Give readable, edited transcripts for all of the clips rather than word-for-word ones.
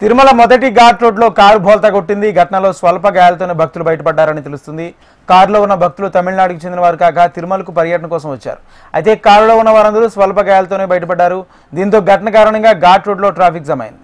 తిరుమల మొదటి ఘాట్ రోడ్లో కారు బోల్తా కొట్టింది. ఘటనలో స్వల్ప గాయాలతోనే భక్తులు బయటపడ్డారని తెలుస్తుంది. కారులో ఉన్న భక్తులు తమిళనాడుకు చెందిన వారు కాగా తిరుమలకు పర్యటన కోసం వచ్చారు. అయితే కారులో ఉన్న వారందరూ స్వల్ప గాయాలతోనే బయటపడ్డారు. దీంతో ఘటన కారణంగా ఘాట్ రోడ్లో ట్రాఫిక్ జామ్ అయింది.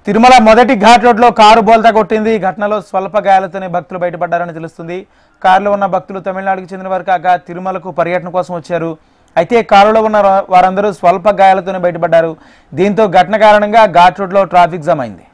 తిరుమల మొదటి ఘాట్ రోడ్లో కారు బోల్తా కొట్టింది. ఘటనలో స్వల్ప గాయాలతోనే భక్తులు బయటపడ్డారని తెలుస్తుంది. కారులో ఉన్న భక్తులు తమిళనాడుకు చెందిన వారు కాగా తిరుమలకు పర్యటన కోసం వచ్చారు. అయితే కారులో ఉన్న వారందరూ స్వల్ప గాయాలతోనే బయటపడ్డారు. దీంతో ఘటన కారణంగా ఘాట్ రోడ్లో ట్రాఫిక్ జామ్ అయింది.